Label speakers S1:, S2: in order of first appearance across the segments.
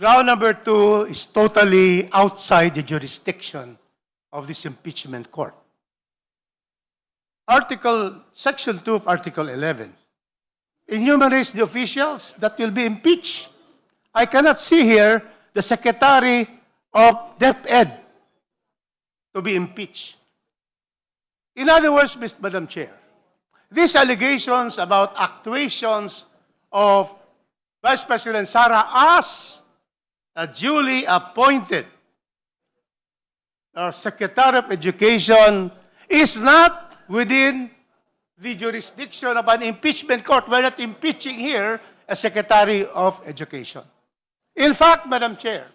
S1: Ground number 2 is totally outside the jurisdiction of this impeachment court. Section 2 of Article 11 enumerates the officials that will be impeached. I cannot see here the Secretary of DepEd to be impeached. In other words, Madam Chair, these allegations about actuations of Vice President Sara as a duly appointed Secretary of Education is not within the jurisdiction of an impeachment court. We're not impeaching here a Secretary of Education. In fact, Madam Chair,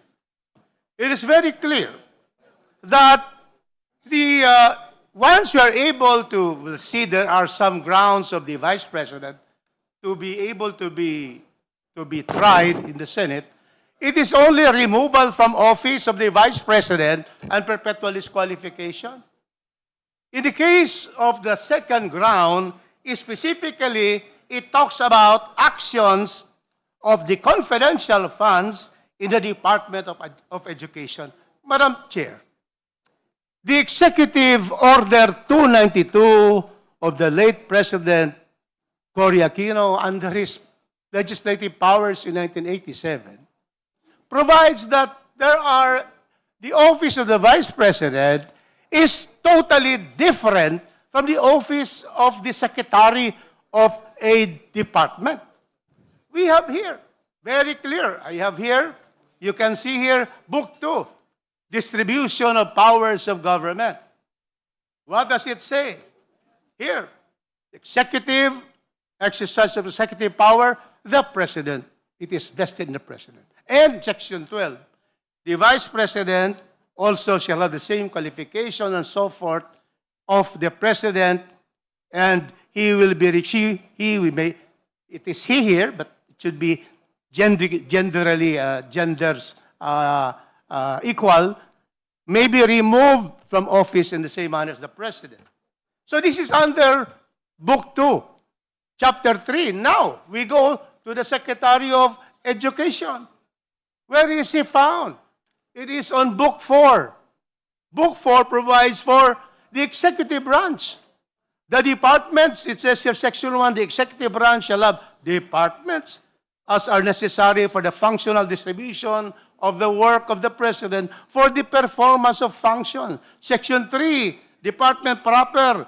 S1: it is very clear that once you are able to, we'll see there are some grounds of the Vice President to be able to be tried in the Senate, it is only a removal from office of the Vice President and perpetual disqualification. In the case of the second ground, specifically, it talks about actions of the confidential funds in the Department of Education. Madam Chair, the Executive Order 292 of the late President Cory Aquino under his legislative powers in 1987 provides that the office of the Vice President is totally different from the office of the Secretary of a department. We have here, very clear, I have here, you can see here, Book 2, Distribution of Powers of Government. What does it say? Here, executive, exercise of executive power, the President. It is vested in the President. And Section 12, the Vice President also shall have the same qualification and so forth of the President, and he will be, it is he here, but it should be genders equal, may be removed from office in the same manner as the President. So this is under Book 2, Chapter 3. Now, we go to the Secretary of Education. Where is he found? It is on Book 4. Book 4 provides for the executive branch. The departments, it says here, Section 1, the executive branch shall have departments as are necessary for the functional distribution of the work of the President for the performance of function. Section 3, department proper.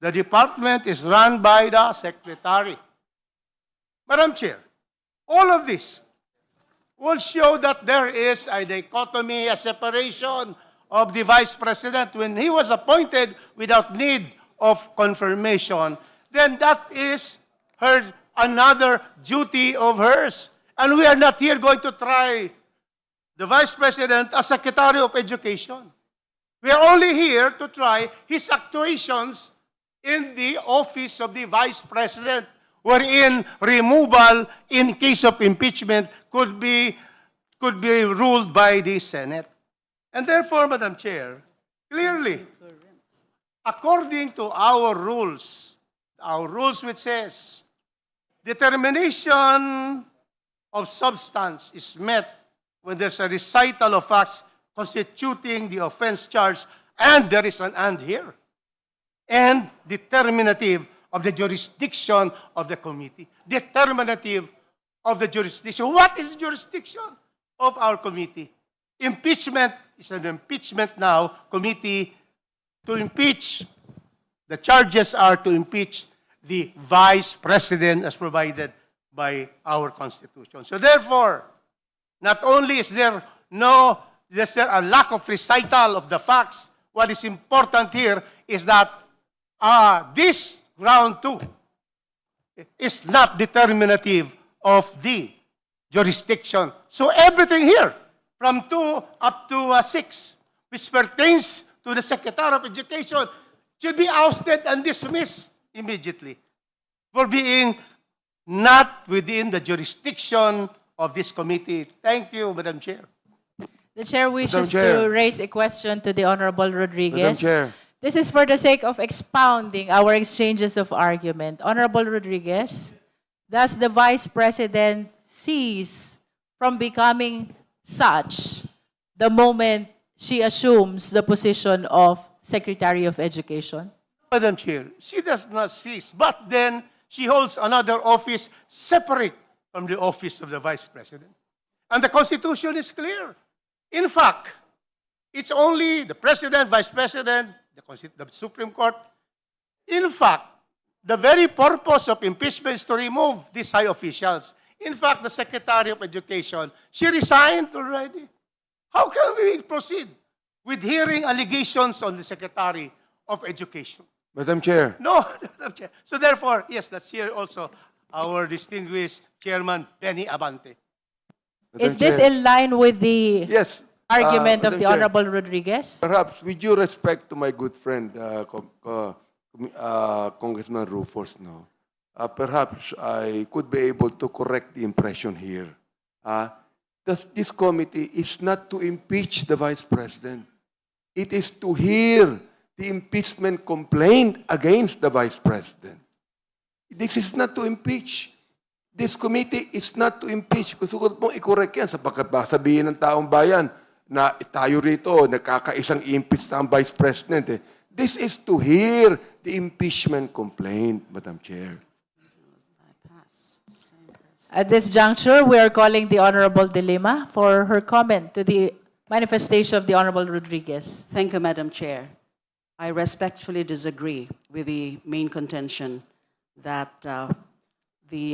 S1: The department is run by the Secretary. Madam Chair, all of this will show that there is a dichotomy, a separation of the Vice President when he was appointed without need of confirmation. Then that is another duty of hers. And we are not here going to try the Vice President as Secretary of Education. We are only here to try his actuations in the office of the Vice President, wherein removal in case of impeachment could be ruled by the Senate. And therefore, Madam Chair, clearly, according to our rules which says, determination of substance is met when there's a recital of facts constituting the offense charged, and there is an and here, and determinative of the jurisdiction of the committee. Determinative of the jurisdiction. What is jurisdiction of our committee? Impeachment is an impeachment now committee to impeach. The charges are to impeach the Vice President as provided by our Constitution. So therefore, not only is there a lack of recital of the facts, what is important here is that this ground 2 is not determinative of the jurisdiction. So everything here, from 2 up to 6, which pertains to the Secretary of Education, should be ousted and dismissed immediately for being not within the jurisdiction of this committee. Thank you, Madam Chair.
S2: The Chair wishes
S3: Chair.
S2: to raise a question to the Honorable Rodriguez.
S3: Madam Chair.
S2: This is for the sake of expounding our exchanges of argument. Honorable Rodriguez, does the Vice President cease from becoming such the moment she assumes the position of Secretary of Education?
S1: Madam Chair, she does not cease, but then she holds another office separate from the office of the Vice President. And the Constitution is clear. In fact, it's only the President, Vice President, the Supreme Court. In fact, the very purpose of impeachment is to remove these high officials. In fact, the Secretary of Education, she resigned already. How can we proceed with hearing allegations on the Secretary of Education?
S3: Madam Chair,
S1: No, Madam Chair. So therefore, yes, let's hear also our distinguished Chairman Benny Abante.
S3: Madam
S2: Is this
S3: Chair.
S2: in line with the
S3: Yes.
S2: argument of
S3: Madam
S2: the
S3: Chair,
S2: Honorable Rodriguez?
S3: Perhaps, with due respect to my good friend, Congressman Rufus, no, perhaps I could be able to correct the impression here. This committee is not to impeach the Vice President. It is to hear the impeachment complaint against the Vice President. This is not to impeach. This committee is not to impeach. Gusto ko pong i-correct yan sapagkat baka sabihin ng taong bayan na tayo rito, nakakaisang impeach na ang Vice President. This is to hear the impeachment complaint, Madam Chair.
S2: At this juncture, we are calling the Honorable De Lima for her comment to the manifestation of the Honorable Rodriguez.
S4: Thank you, Madam Chair. I respectfully disagree with the main contention that the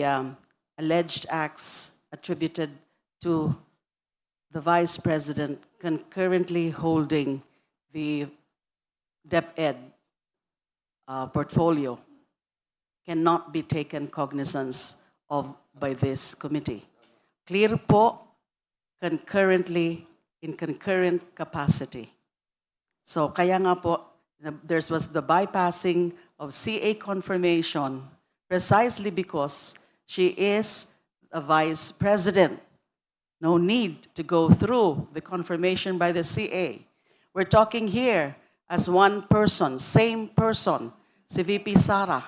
S4: alleged acts attributed to the Vice President concurrently holding the DepEd portfolio cannot be taken cognizance of by this committee. Clear po, concurrently, in concurrent capacity. So kaya nga po, there was the bypassing of CA confirmation precisely because she is a Vice President. No need to go through the confirmation by the CA. We're talking here as one person, same person, si VP Sara,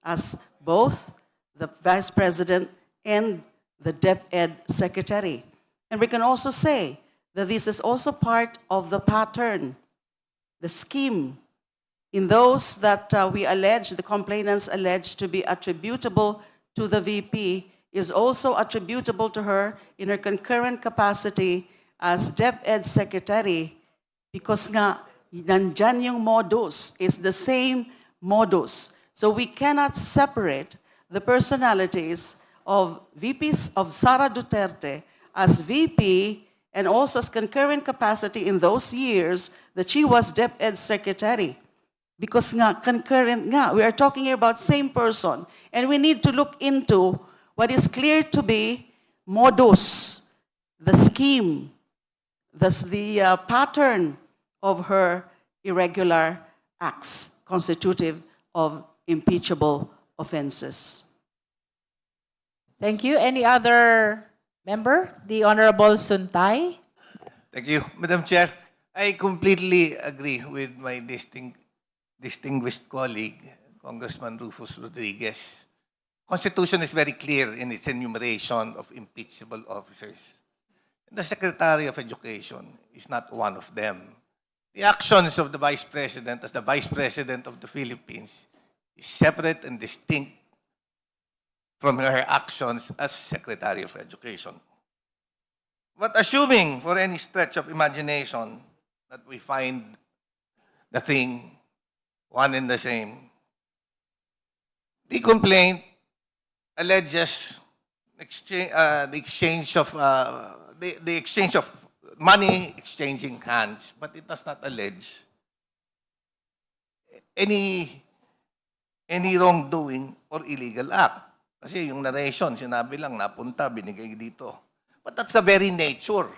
S4: as both the Vice President and the DepEd Secretary. And we can also say that this is also part of the pattern, the scheme, in those that we allege, the complainants allege to be attributable to the VP, is also attributable to her in her concurrent capacity as DepEd Secretary because nga, nandyan yung modus, is the same modus. So we cannot separate the personalities of VPs of Sara Duterte as VP and also as concurrent capacity in those years that she was DepEd Secretary. Because nga, concurrent nga, we are talking here about same person. And we need to look into what is clear to be modus, the scheme, the pattern of her irregular acts constitutive of impeachable offenses.
S2: Thank you. Any other member? The Honorable Suntay.
S5: Thank you, Madam Chair. I completely agree with my distinguished colleague, Congressman Rufus Rodriguez. Constitution is very clear in its enumeration of impeachable officers. The Secretary of Education is not one of them. The actions of the Vice President as the Vice President of the Philippines is separate and distinct from her actions as Secretary of Education. But assuming for any stretch of imagination that we find the thing one and the same, the complaint alleges the exchange of money exchanging hands, but it does not allege any wrongdoing or illegal act. Kasi yung narration, sinabi lang, napunta, binigay dito. But that's the very nature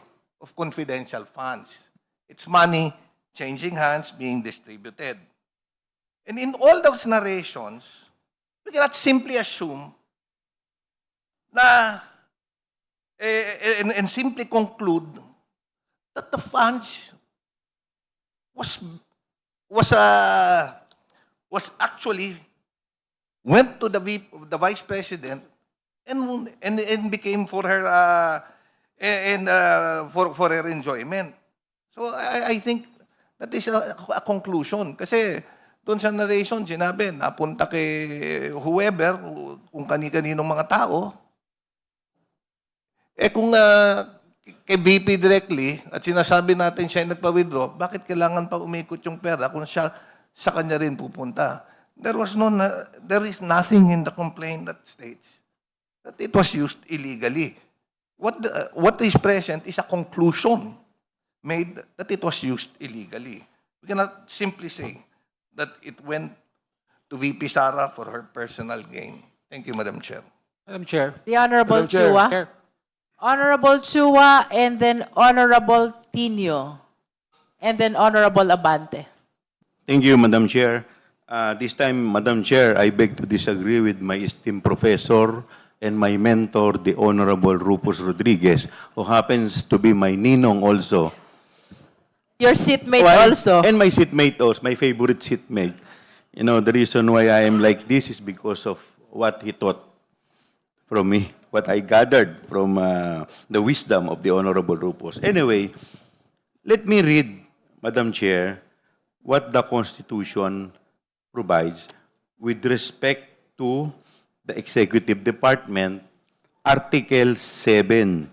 S5: of confidential funds. It's money changing hands, being distributed. And in all those narrations, we cannot simply assume na and simply conclude that the funds was actually went to the Vice President and became for her and for her enjoyment. So I think that is a conclusion. Kasi doon sa narration, sinabi, napunta kay whoever, kung kani-kaninong mga tao. Kung kay VP directly, at sinasabi natin siya ay nagpa-withdraw, bakit kailangan pa umikot yung pera kung siya sa kanya rin pupunta? There is nothing in the complaint that states that it was used illegally. What is present is a conclusion made that it was used illegally. We cannot simply say that it went to VP Sara for her personal gain. Thank you, Madam Chair.
S6: Madam Chair.
S2: The Honorable
S3: Madam Chair.
S2: Chua. Honorable Chua, and then Honorable Tino, and then Honorable Abante.
S7: Thank you, Madam Chair. This time, Madam Chair, I beg to disagree with my esteemed professor and my mentor, the Honorable Rufus Rodriguez, who happens to be my ninong also.
S2: Your seatmate
S7: Why?
S2: also.
S7: And my seatmate also, my favorite seatmate. You know, the reason why I am like this is because of what he taught from me, what I gathered from the wisdom of the Honorable Rufus. Anyway, let me read, Madam Chair, what the Constitution provides with respect to the Executive Department, Article 7,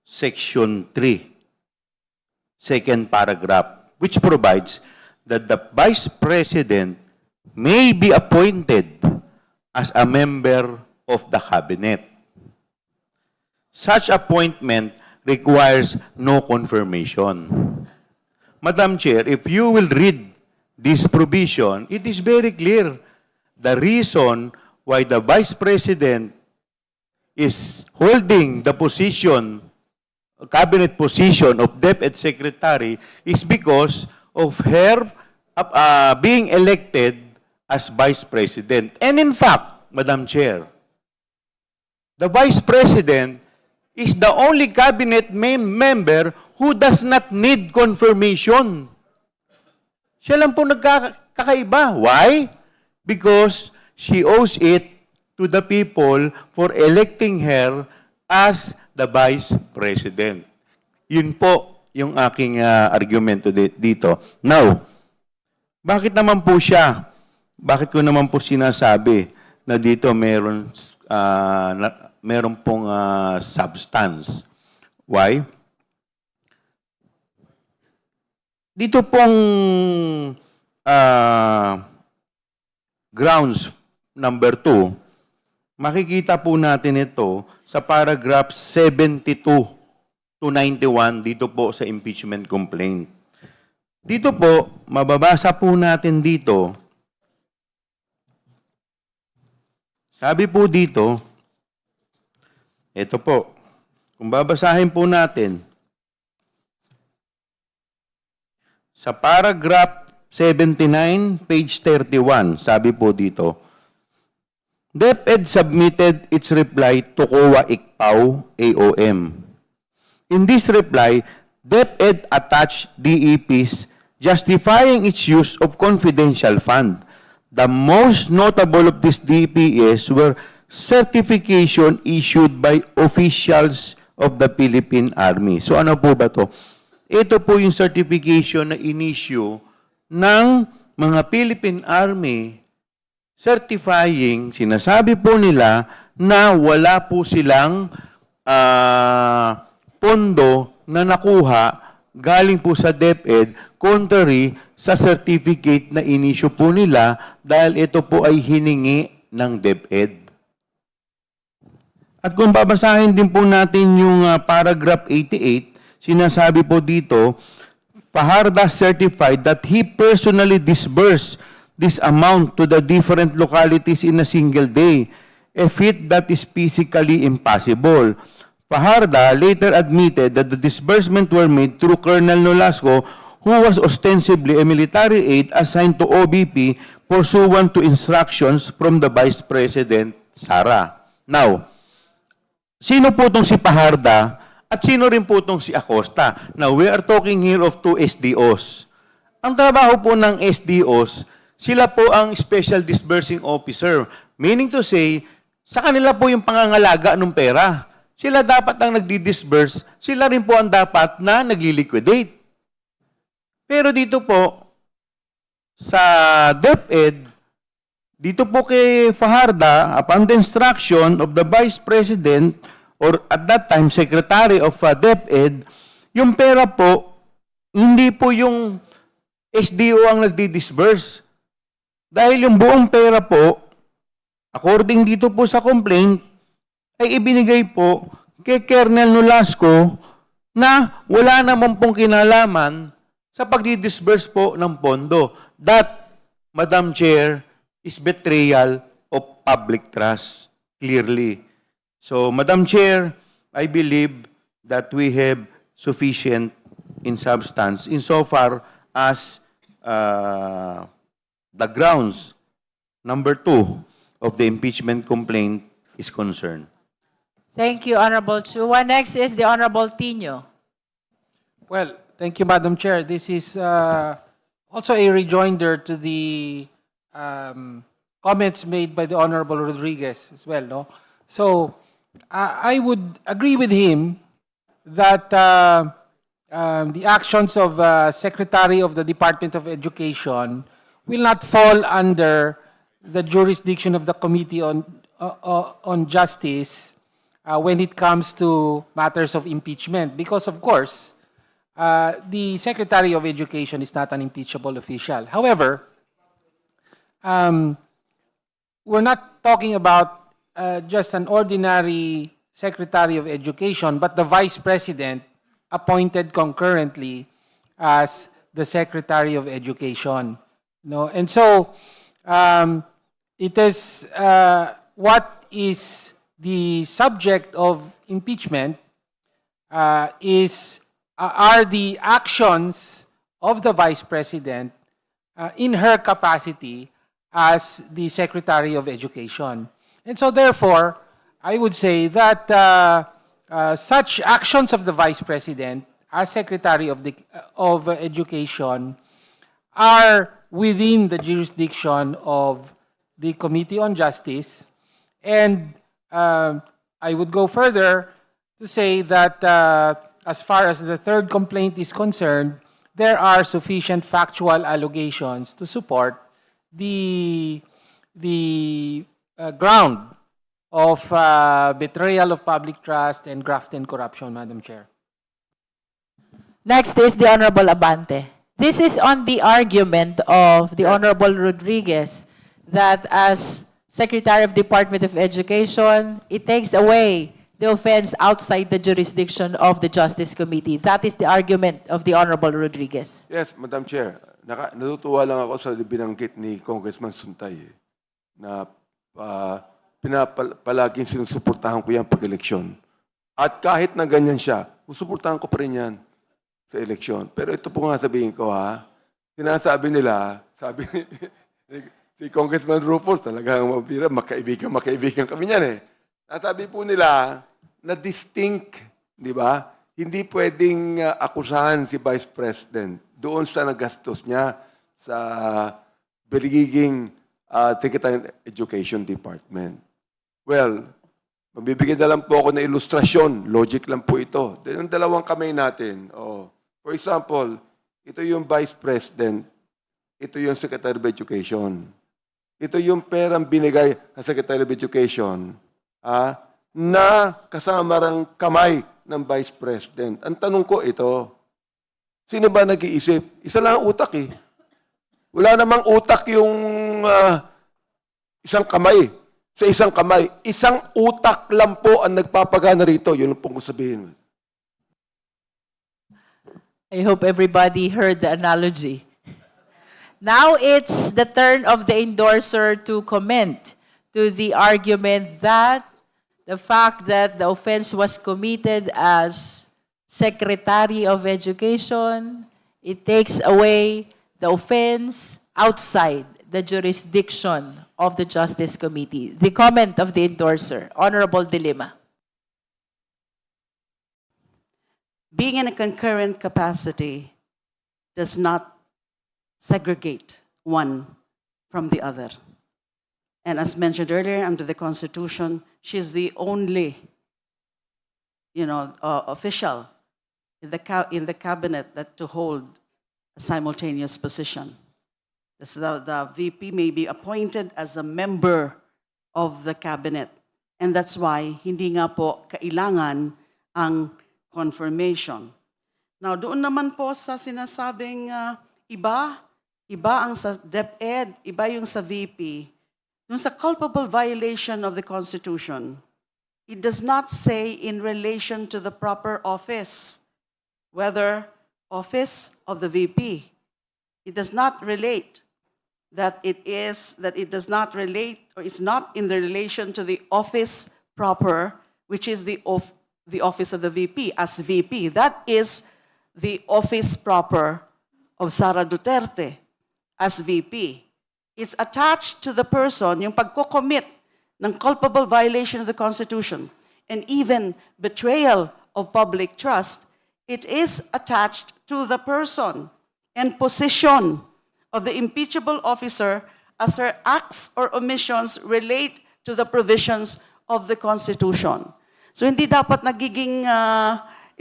S7: Section 3, second paragraph, which provides that the Vice President may be appointed as a member of the Cabinet. Such appointment requires no confirmation. Madam Chair, if you will read this provision, it is very clear the reason why the Vice President is holding the position, cabinet position of DepEd Secretary is because of her being elected as Vice President. And in fact, Madam Chair, the Vice President is the only cabinet member who does not need confirmation. Siya lang po nagkakaiba. Why? Because she owes it to the people for electing her as the Vice President. Yun po yung aking argumento dito. Now, bakit naman po siya? Bakit ko naman po sinasabi na dito meron pong substance? Why? Dito pong grounds number 2, makikita po natin ito sa paragraph 72 to 91 dito po sa impeachment complaint. Dito po, mababasa po natin dito, sabi po dito, ito po, kung babasahin po natin, sa paragraph 79, page 31, sabi po dito, DepEd submitted its reply to COA ICPAO AOM. In this reply, DepEd attached DEPs justifying its use of confidential fund. The most notable of these DPS were certification issued by officials of the Philippine Army. So ano po ba to? Ito po yung certification na in-issue ng mga Philippine Army certifying, sinasabi po nila na wala po silang pondo na nakuha galing po sa DepEd contrary sa certificate na in-issue po nila dahil ito po ay hiningi ng DepEd. At kung babasahin din po natin yung paragraph 88, sinasabi po dito, Fajarda certified that he personally disbursed this amount to the different localities in a single day, a feat that is physically impossible. Fajarda later admitted that the disbursement were made through Colonel Nolasco, who was ostensibly a military aide assigned to OBP pursuant to instructions from the Vice President, Sara. Now, sino po itong si Fajarda at sino rin po itong si Acosta? Now, we are talking here of two SDOs. Ang trabaho po ng SDOs, sila po ang Special Disbursing Officer. Meaning to say, sa kanila po yung pangangalaga ng pera. Sila dapat ang nagdi-disburse, sila rin po ang dapat na nagli-liquidate. Pero dito po, sa DepEd, dito po kay Fajarda, upon the instruction of the Vice President or at that time Secretary of DepEd, yung pera po, hindi po yung SDO ang nagdi-disburse. Dahil yung buong pera po, according dito po sa complaint, ay ibinigay po kay Colonel Nolasco na wala naman pong kinalaman sa pagdi-disburse po ng pondo. That, Madam Chair, is betrayal of public trust, clearly. So, Madam Chair, I believe that we have sufficient in substance insofar as the grounds, number 2, of the impeachment complaint is concerned.
S2: Thank you, Honorable Chua. Next is the Honorable Tino.
S6: Well, thank you, Madam Chair. This is also a rejoinder to the comments made by the Honorable Rodriguez as well. No? So, I would agree with him that the actions of Secretary of the Department of Education will not fall under the jurisdiction of the Committee on Justice when it comes to matters of impeachment. Because, of course, the Secretary of Education is not an impeachable official. However, we're not talking about just an ordinary Secretary of Education, but the Vice President appointed concurrently as the Secretary of Education. No? And so, it is what is the subject of impeachment are the actions of the Vice President in her capacity as the Secretary of Education. And so therefore, I would say that such actions of the Vice President as Secretary of Education are within the jurisdiction of the Committee on Justice. And I would go further to say that as far as the third complaint is concerned, there are sufficient factual allegations to support the ground of betrayal of public trust and graft and corruption, Madam Chair.
S2: Next is the Honorable Abante. This is on the argument of the Honorable Rodriguez that as Secretary of Department of Education, it takes away the offense outside the jurisdiction of the Justice Committee. That is the argument of the Honorable Rodriguez.
S3: Yes, Madam Chair. Natutuwa lang ako sa binanggit ni Congressman Suntay na palaging sinusuportahan ko yan pag-eleksyon. At kahit na ganyan siya, susuportahan ko pa rin yan sa eleksyon. Pero ito po nga sabihin ko sinasabi nila, sabi si Congressman Rufus, talagang mabira, makaibigan kami niyan Nasabi po nila na distinct, di ba? Hindi pwedeng akusahan si Vice President doon sa nagastos niya sa Beligiging Secretary of Education Department. Well, magbibigay na lang po ako ng ilustrasyon. Logic lang po ito. Yung dalawang kamay natin. For example, ito yung Vice President, ito yung Secretary of Education. Ito yung perang binigay sa Secretary of Education na kasama ng kamay ng Vice President. Ang tanong ko ito, sino ba nag-iisip? Isa lang ang utak Wala namang utak yung isang kamay. Sa isang kamay. Isang utak lang po ang nagpapagana rito. Yun ang pong sabihin.
S2: I hope everybody heard the analogy. Now it's the turn of the endorser to comment to the argument that the fact that the offense was committed as Secretary of Education, it takes away the offense outside the jurisdiction of the Justice Committee. The comment of the endorser, Honorable De Lima.
S4: Being in a concurrent capacity does not segregate one from the other. And as mentioned earlier, under the Constitution, she is the only official in the cabinet that to hold a simultaneous position. The VP may be appointed as a member of the cabinet. And that's why hindi nga po kailangan ang confirmation. Now, doon naman po sa sinasabing iba ang sa DepEd, iba yung sa VP. Yung sa culpable violation of the Constitution, it does not say in relation to the proper office, whether office of the VP. It does not relate that it does not relate or is not in the relation to the office proper, which is the office of the VP as VP. That is the office proper of Sara Duterte as VP. It's attached to the person, yung pagko-commit ng culpable violation of the Constitution and even betrayal of public trust, it is attached to the person and position of the impeachable officer as her acts or omissions relate to the provisions of the Constitution. So hindi dapat nagiging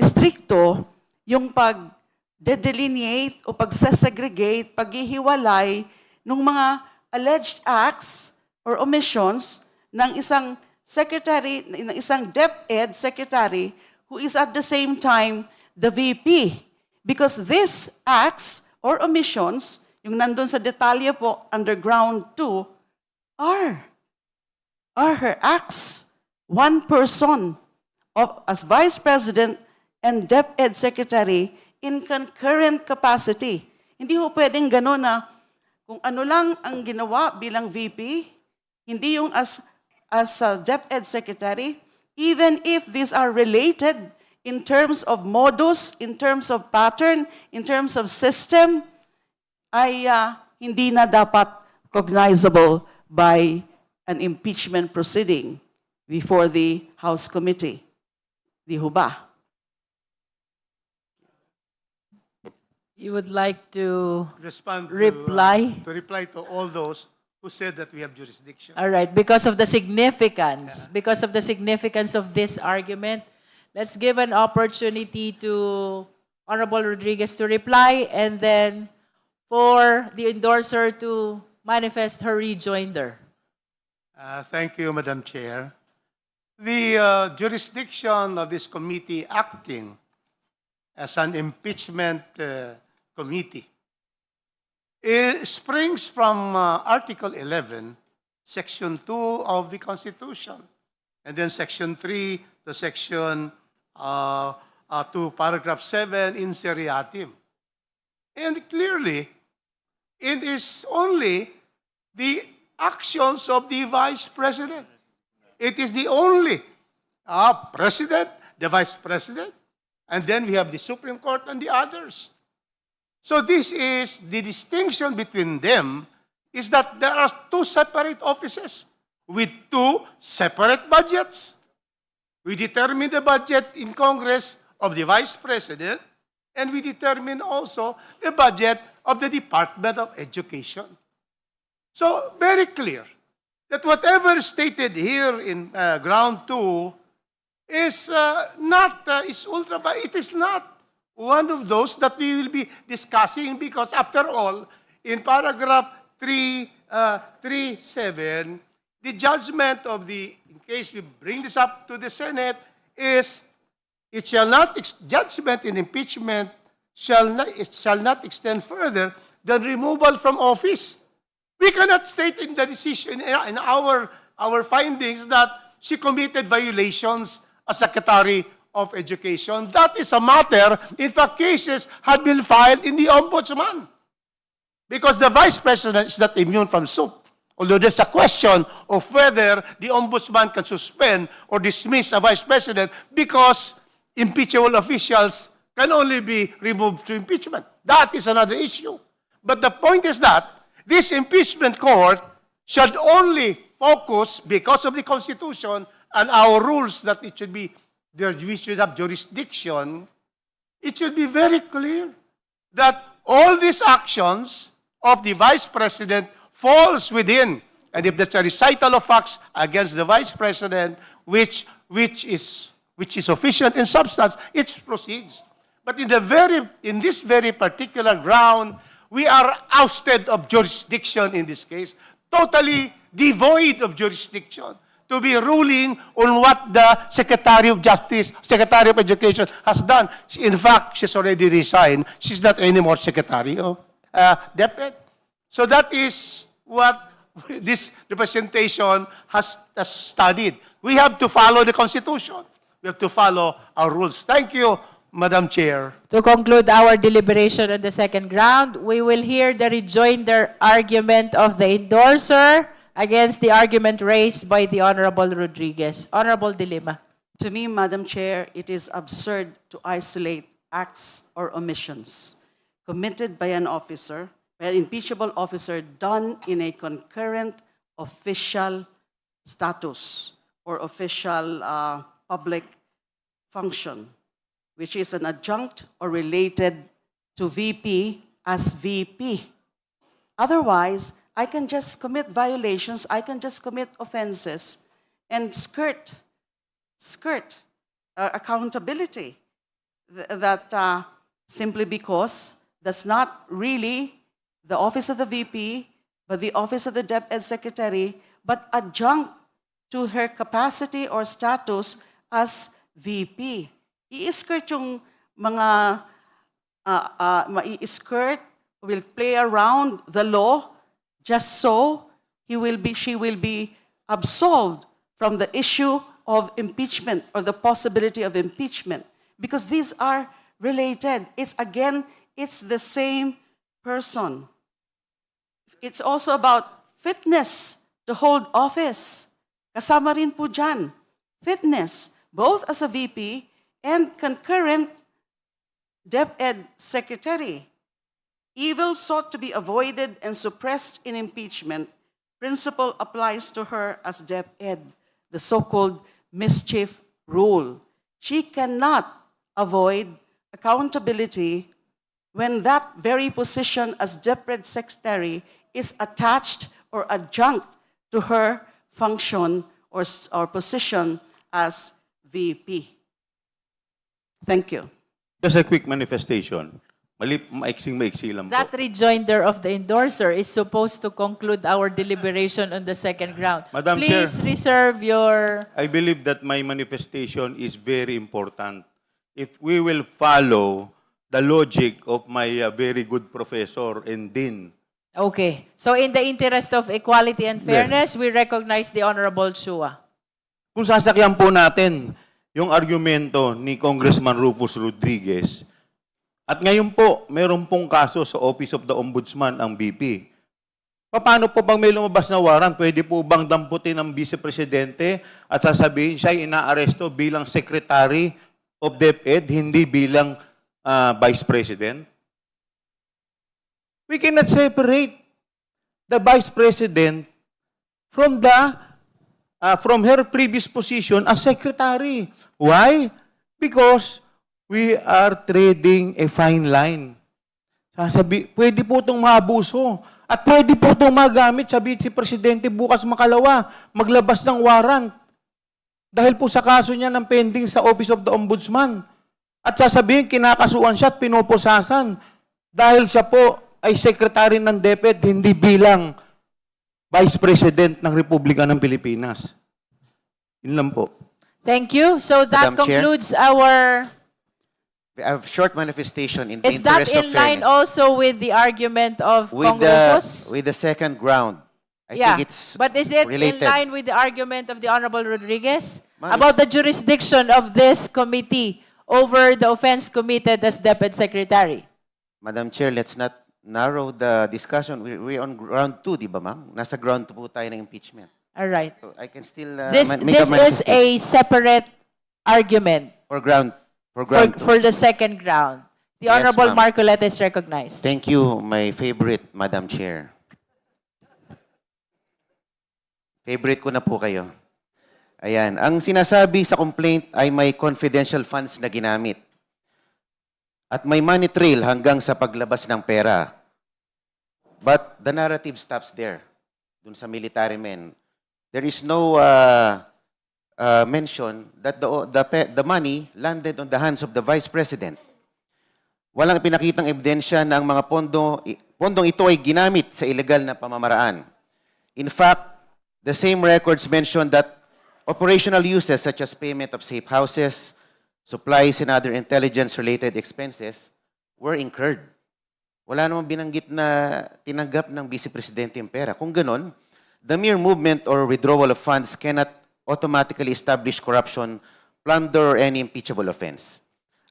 S4: stricto yung pag-delineate o pag-segregate, paghihiwalay ng mga alleged acts or omissions ng isang secretary, ng isang DepEd secretary who is at the same time the VP. Because these acts or omissions, yung nandun sa detalye po, underground 2, are her acts. One person as Vice President and DepEd Secretary in concurrent capacity. Hindi ho pwedeng gano'n na kung ano lang ang ginawa bilang VP, hindi yung as DepEd Secretary, even if these are related in terms of modus, in terms of pattern, in terms of system, ay hindi na dapat cognizable by an impeachment proceeding before the House Committee. Di ho ba?
S2: You would like to
S1: Respond
S2: reply?
S1: To reply to all those who said that we have jurisdiction.
S2: All right, because of the significance of this argument, let's give an opportunity to Honorable Rodriguez to reply and then for the endorser to manifest her rejoinder.
S1: Thank you, Madam Chair. The jurisdiction of this committee acting as an impeachment committee springs from Article 11, Section 2 of the Constitution, and then Section 3 to Section to Paragraph 7 in seriatim. And clearly, it is only the actions of the Vice President. It is the only President, the Vice President, and then we have the Supreme Court and the others. So this is the distinction between them, is that there are two separate offices with two separate budgets. We determine the budget in Congress of the Vice President, and we determine also the budget of the Department of Education. So, very clear that whatever stated here in ground 2 is it is not one of those that we will be discussing because after all, in paragraph 3.7, the judgment of in case we bring this up to the Senate is, judgment in impeachment shall not extend further than removal from office. We cannot state in the decision, in our findings, that she committed violations as Secretary of Education. That is a matter, in fact, cases had been filed in the Ombudsman. Because the Vice President is not immune from suit. Although there's a question of whether the Ombudsman can suspend or dismiss a Vice President because impeachable officials can only be removed through impeachment. That is another issue. But the point is that this impeachment court should only focus, because of the Constitution and our rules that we should have jurisdiction, it should be very clear that all these actions of the Vice President falls within, and if there's a recital of facts against the Vice President, which is which is sufficient in substance, it proceeds. But in this very particular ground, we are ousted of jurisdiction in this case, totally devoid of jurisdiction to be ruling on what the Secretary of Justice, Secretary of Education has done. In fact, she's already resigned. She's not anymore Secretary of DepEd. So that is what this representation has studied. We have to follow the Constitution. We have to follow our rules. Thank you, Madam Chair.
S2: To conclude our deliberation on the second ground, we will hear the rejoinder argument of the endorser against the argument raised by the Honorable Rodriguez. Honorable De Lima.
S4: To me, Madam Chair, it is absurd to isolate acts or omissions committed by an officer, by an impeachable officer, done in a concurrent official status or official public function, which is an adjunct or related to VP as VP. Otherwise, I can just commit violations, I can just commit offenses and skirt accountability. That simply because that's not really the office of the VP, but the office of the DepEd Secretary, but adjunct to her capacity or status as VP. I-skirt yung mga mai-skirt, will play around the law just so she will be absolved from the issue of impeachment or the possibility of impeachment, because these are related. It's the same person. It's also about fitness to hold office. Kasama rin po dyan. Fitness, both as a VP and concurrent DepEd Secretary. Evil sought to be avoided and suppressed in impeachment principle applies to her as DepEd, the so-called mischief rule. She cannot avoid accountability when that very position as DepEd Secretary is attached or adjunct to her function or position as VP. Thank you.
S7: Just a quick manifestation. Maiksing-maiksi lang po.
S2: That rejoinder of the endorser is supposed to conclude our deliberation on the second ground.
S7: Madam
S2: Please
S7: Chair.
S2: reserve your...
S7: I believe that my manifestation is very important. If we will follow the logic of my very good professor and dean,
S2: Okay. So in the interest of equality and fairness, we recognize the Honorable Chua.
S7: kung sasakyan po natin yung argumento ni Congressman Rufus Rodriguez, at ngayon po, meron pong kaso sa Office of the Ombudsman ang BP. Paano po pag may lumabas na warrant, pwede po bang damputin ng Vice Presidente at sasabihin siya ay inaaresto bilang Secretary of DepEd, hindi bilang Vice President? We cannot separate the Vice President from from her previous position as Secretary. Why? Because we are trading a fine line. Pwede po itong maabuso. At pwede po itong magamit sa Vice Presidente bukas makalawa, maglabas ng warrant. Dahil po sa kaso niya ng pending sa Office of the Ombudsman. At sasabihin, kinakasuan siya at pinupusasan. Dahil siya po ay Secretary ng DepEd, hindi bilang Vice President ng Republika ng Pilipinas. Yun lang po.
S2: Thank you. So that
S8: Madam Chair.
S2: concludes our...
S8: We have short manifestation in the
S2: Is that
S8: interest of
S2: in line
S8: fairness.
S2: also with the argument of
S8: With
S2: Congress?
S8: with the second ground, I
S2: Yeah,
S8: think it's
S2: but is it
S8: related.
S2: in line with the argument of the Honorable Rodriguez
S8: Ma'am,
S2: about
S8: it's-
S2: the jurisdiction of this committee over the offense committed as DepEd Secretary?
S8: Madam Chair, let's not narrow the discussion. We're on ground 2, di ba, ma'am? Nasa ground 2 po tayo ng impeachment.
S2: All right.
S8: So I can still
S2: This
S8: make
S2: is
S8: manifestation
S2: a separate argument
S8: for ground 2.
S2: for the second ground. The
S8: Yes,
S2: Honorable
S8: ma'am.
S2: Marcoleta is recognized.
S8: Thank you, my favorite, Madam Chair. Favorite ko na po kayo. Ayan. Ang sinasabi sa complaint ay may confidential funds na ginamit. At may money trail hanggang sa paglabas ng pera. But the narrative stops there. Dun sa military men. There is no mentioned that the money landed on the hands of the Vice President. Walang pinakitang ebidensya na ang mga pondong ito ay ginamit sa illegal na pamamaraan. In fact, the same records mention that operational uses such as payment of safe houses, supplies, and other intelligence-related expenses were incurred. Wala namang binanggit na tinanggap ng Vice Presidente yung pera. Kung ganon, the mere movement or withdrawal of funds cannot automatically establish corruption, plunder, or any impeachable offense.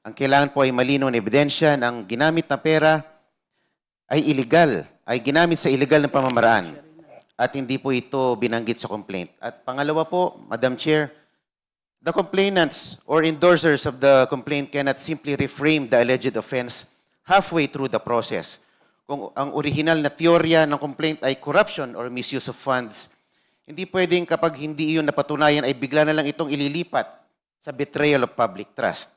S8: Ang kailangan po ay malinaw na ebidensya ng ginamit na pera ay illegal, ay ginamit sa illegal na pamamaraan at hindi po ito binanggit sa complaint. At pangalawa po, Madam Chair, the complainants or endorsers of the complaint cannot simply reframe the alleged offense halfway through the process. Kung ang original na teorya ng complaint ay corruption or misuse of funds, hindi pwedeng kapag hindi iyon napatunayan ay bigla na lang itong ililipat sa betrayal of public trust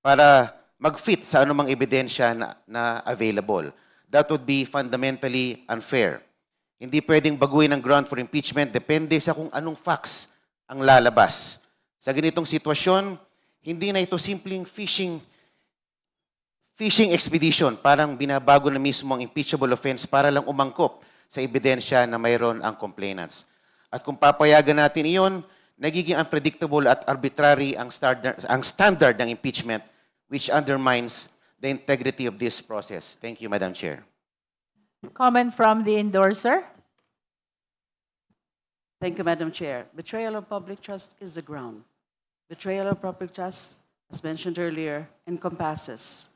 S8: para mag-fit sa anumang ebidensya na available. That would be fundamentally unfair. Hindi pwedeng baguhin ang ground for impeachment depende sa kung anong facts ang lalabas. Sa ganitong sitwasyon, hindi na ito simpleng fishing expedition, parang binabago na mismo ang impeachable offense para lang umangkop sa ebidensya na mayroon ang complainants. At kung papayagan natin iyon, nagiging unpredictable at arbitrary ang standard ng impeachment, which undermines the integrity of this process. Thank you, Madam Chair.
S2: Comment from the endorser?
S4: Thank you, Madam Chair. Betrayal of public trust is the ground. Betrayal of public trust, as mentioned earlier, encompasses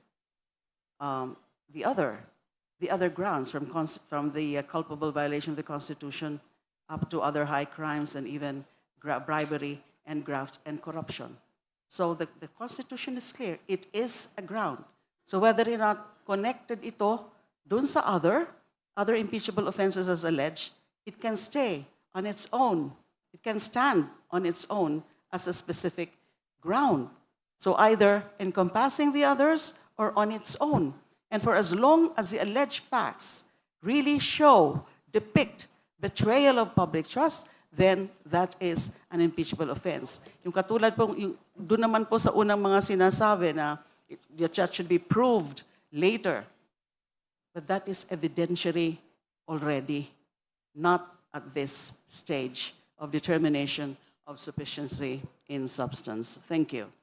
S4: the other grounds from the culpable violation of the Constitution up to other high crimes and even bribery and graft and corruption. So the Constitution is clear. It is a ground. So whether or not connected ito dun sa other impeachable offenses as alleged, it can stay on its own. It can stand on its own as a specific ground. So either encompassing the others or on its own. And for as long as the alleged facts really depict betrayal of public trust, then that is an impeachable offense. Yung katulad po, doon naman po sa unang mga sinasabi na the judge should be proved later. But that is evidentiary already, not at this stage of determination of sufficiency in substance. Thank you.